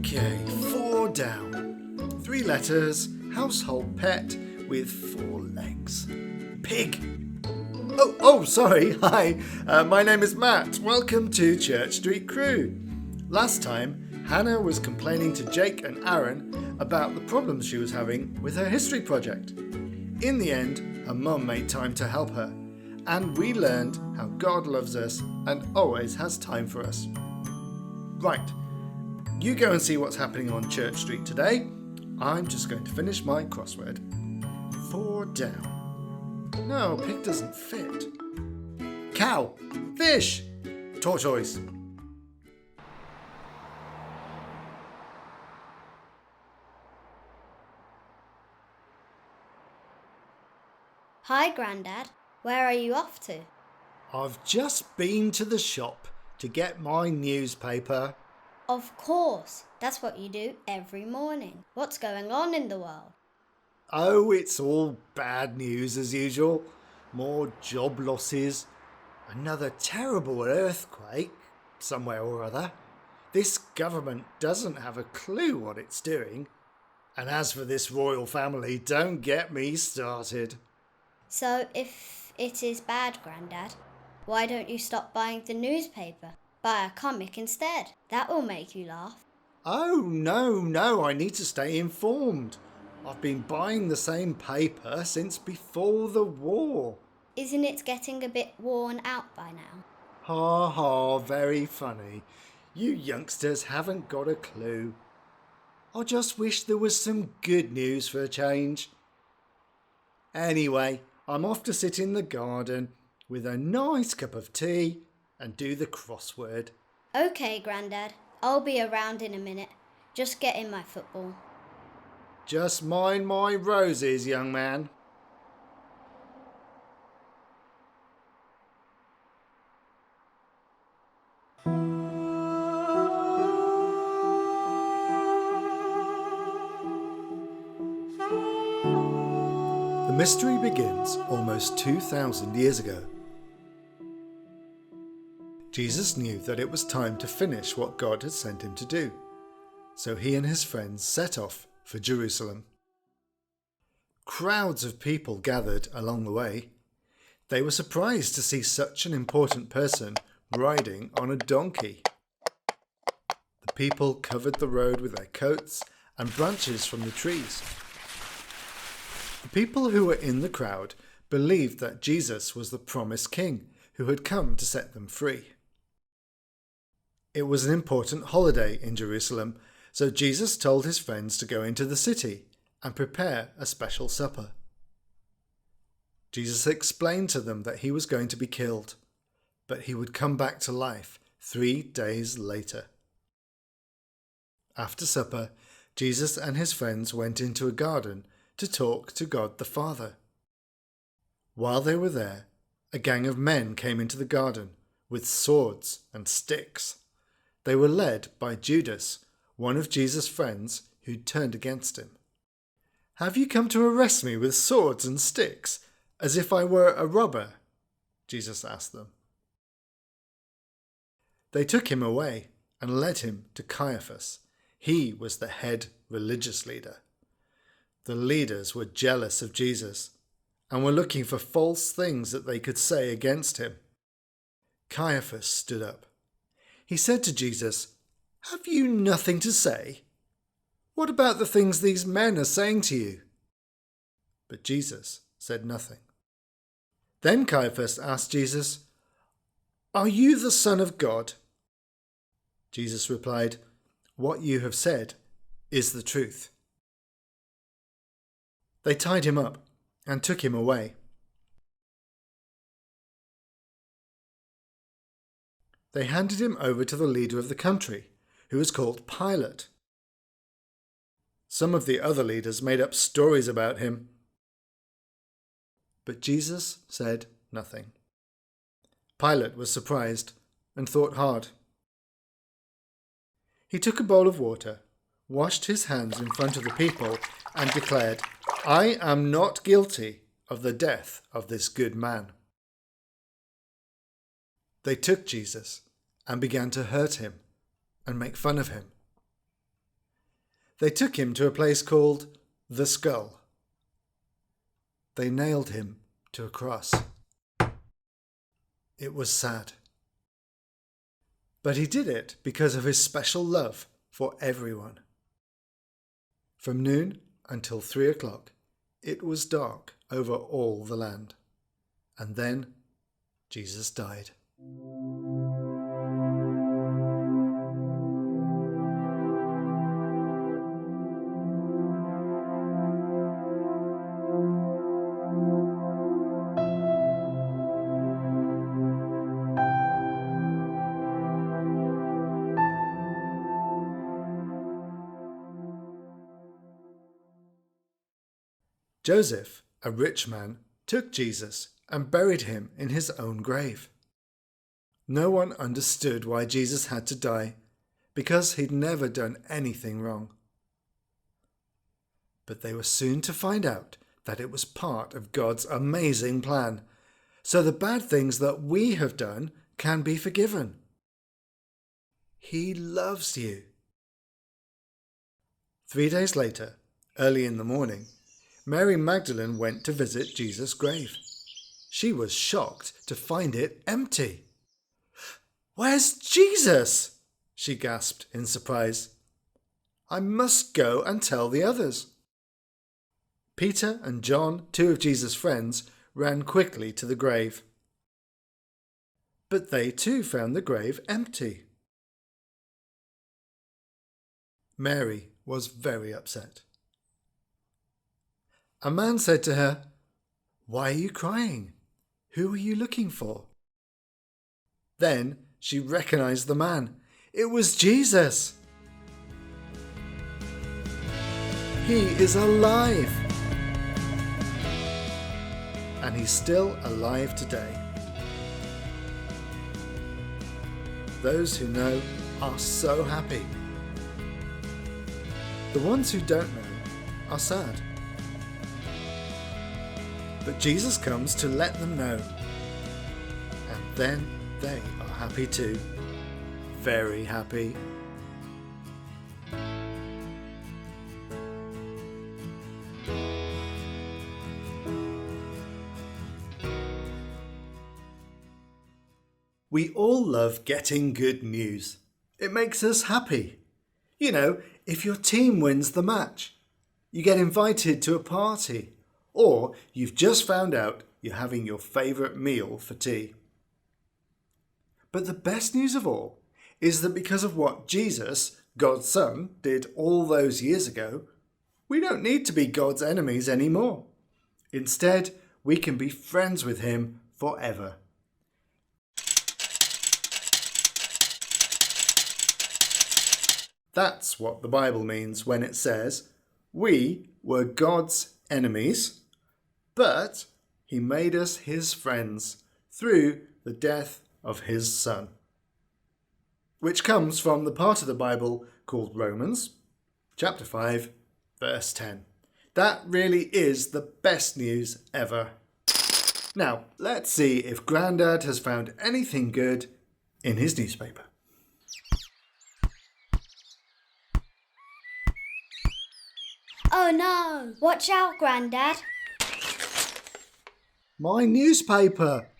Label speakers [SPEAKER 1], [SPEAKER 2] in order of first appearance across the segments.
[SPEAKER 1] Okay, 4 down. 3 letters, household pet with 4 legs. Pig. Oh, sorry. Hi, my name is Matt. Welcome to Church Street Crew. Last time, Hannah was complaining to Jake and Aron about the problems she was having with her history project. In the end, her mum made time to help her, and we learned how God loves us and always has time for us. Right, you go and see what's happening on Church Street today. I'm just going to finish my crossword. 4 down. No, pig doesn't fit. Cow. Fish. Tortoise.
[SPEAKER 2] Hi, Grandad. Where are you off to?
[SPEAKER 1] I've just been to the shop to get my newspaper.
[SPEAKER 2] Of course. That's what you do every morning. What's going on in the world?
[SPEAKER 1] Oh, it's all bad news as usual. More job losses. Another terrible earthquake somewhere or other. This government doesn't have a clue what it's doing. And as for this royal family, don't get me started.
[SPEAKER 2] So, if it is bad, Grandad, why don't you stop buying the newspaper? Buy a comic instead. That will make you laugh.
[SPEAKER 1] Oh, no, I need to stay informed. I've been buying the same paper since before the war.
[SPEAKER 2] Isn't it getting a bit worn out by now?
[SPEAKER 1] Ha ha, very funny. You youngsters haven't got a clue. I just wish there was some good news for a change. Anyway, I'm off to sit in the garden with a nice cup of tea and do the crossword.
[SPEAKER 2] Okay, Grandad. I'll be around in a minute. Just getting my football.
[SPEAKER 1] Just mind my roses, young man. The mystery begins almost 2,000 years ago. Jesus knew that it was time to finish what God had sent him to do, so he and his friends set off for Jerusalem. Crowds of people gathered along the way. They were surprised to see such an important person riding on a donkey. The people covered the road with their coats and branches from the trees. The people who were in the crowd believed that Jesus was the promised king who had come to set them free. It was an important holiday in Jerusalem, so Jesus told his friends to go into the city and prepare a special supper. Jesus explained to them that he was going to be killed, but he would come back to life 3 days later. After supper, Jesus and his friends went into a garden to talk to God the Father. While they were there, a gang of men came into the garden with swords and sticks. They were led by Judas, one of Jesus' friends who'd turned against him. "Have you come to arrest me with swords and sticks, as if I were a robber?" Jesus asked them. They took him away and led him to Caiaphas. He was the head religious leader. The leaders were jealous of Jesus and were looking for false things that they could say against him. Caiaphas stood up. He said to Jesus, "Have you nothing to say? What about the things these men are saying to you?" But Jesus said nothing. Then Caiaphas asked Jesus, "Are you the Son of God?" Jesus replied, "What you have said is the truth." They tied him up and took him away. They handed him over to the leader of the country, who was called Pilate. Some of the other leaders made up stories about him, but Jesus said nothing. Pilate was surprised and thought hard. He took a bowl of water, washed his hands in front of the people, and declared, "I am not guilty of the death of this good man." They took Jesus and began to hurt him and make fun of him. They took him to a place called the Skull. They nailed him to a cross. It was sad. But he did it because of his special love for everyone. From noon until 3 o'clock, it was dark over all the land. And then Jesus died. Joseph, a rich man, took Jesus and buried him in his own grave. No one understood why Jesus had to die, because he'd never done anything wrong. But they were soon to find out that it was part of God's amazing plan, so the bad things that we have done can be forgiven. He loves you. 3 days later, early in the morning, Mary Magdalene went to visit Jesus' grave. She was shocked to find it empty. "Where's Jesus?" she gasped in surprise. "I must go and tell the others." Peter and John, 2 of Jesus' friends, ran quickly to the grave. But they too found the grave empty. Mary was very upset. A man said to her, "Why are you crying? Who are you looking for?" Then she recognized the man. It was Jesus. He is alive. And he's still alive today. Those who know are so happy. The ones who don't know are sad. But Jesus comes to let them know. And then they are happy too. Very happy. We all love getting good news. It makes us happy. You know, if your team wins the match, you get invited to a party, or you've just found out you're having your favourite meal for tea. But the best news of all is that because of what Jesus, God's Son, did all those years ago, we don't need to be God's enemies anymore. Instead, we can be friends with him forever. That's what the Bible means when it says, "We were God's enemies, but he made us his friends through the death of his Son." Which comes from the part of the Bible called Romans, chapter 5, verse 10. That really is the best news ever. Now, let's see if Grandad has found anything good in his newspaper.
[SPEAKER 2] Oh no! Watch out, Grandad!
[SPEAKER 1] My newspaper!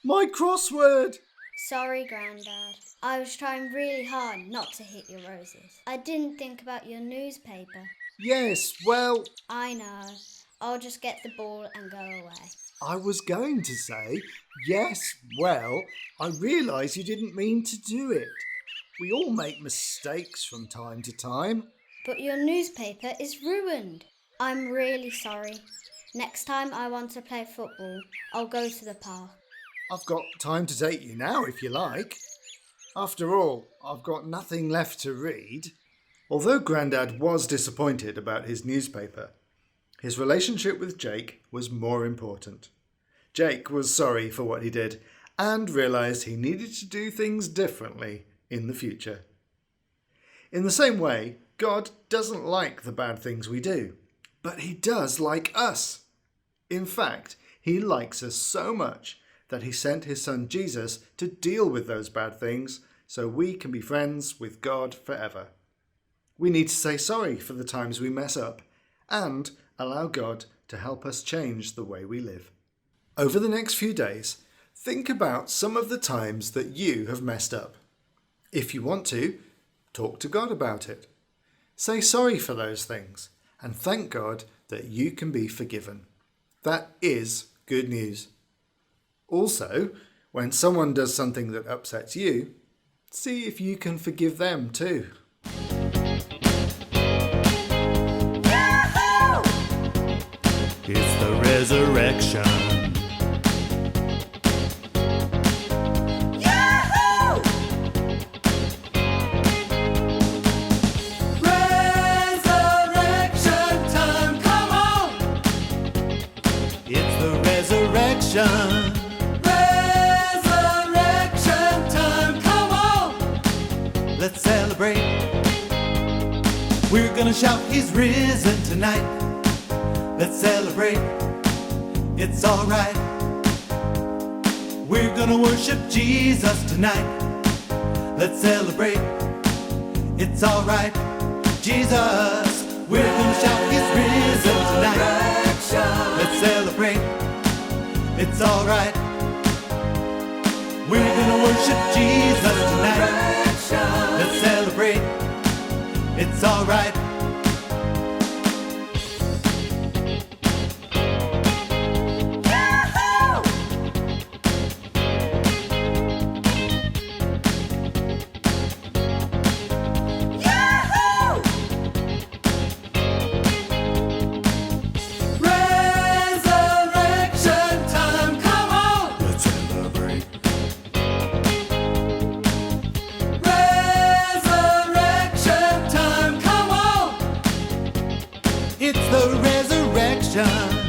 [SPEAKER 1] My crossword!
[SPEAKER 2] Sorry, Grandad. I was trying really hard not to hit your roses. I didn't think about your newspaper.
[SPEAKER 1] Yes, well,
[SPEAKER 2] I know. I'll just get the ball and go away.
[SPEAKER 1] I was going to say, yes, well, I realise you didn't mean to do it. We all make mistakes from time to time.
[SPEAKER 2] But your newspaper is ruined. I'm really sorry. Next time I want to play football, I'll go to the park.
[SPEAKER 1] I've got time to take you now if you like. After all, I've got nothing left to read. Although Grandad was disappointed about his newspaper, his relationship with Jake was more important. Jake was sorry for what he did and realised he needed to do things differently in the future. In the same way, God doesn't like the bad things we do, but he does like us. In fact, he likes us so much that he sent his son Jesus to deal with those bad things so we can be friends with God forever. We need to say sorry for the times we mess up and allow God to help us change the way we live. Over the next few days, think about some of the times that you have messed up. If you want to, talk to God about it. Say sorry for those things and thank God that you can be forgiven. That is good news. Also, when someone does something that upsets you, see if you can forgive them too.
[SPEAKER 3] It's the resurrection. Yahoo! Resurrection time, come on! It's the resurrection. Resurrection time, come on! Let's celebrate. We're gonna shout, He's risen tonight. Let's celebrate, it's alright. We're gonna worship Jesus tonight. Let's celebrate, it's alright. Jesus, we're gonna shout, He's risen tonight. Let's celebrate, it's alright. We're gonna worship Jesus tonight. Let's celebrate, it's alright. It's the resurrection.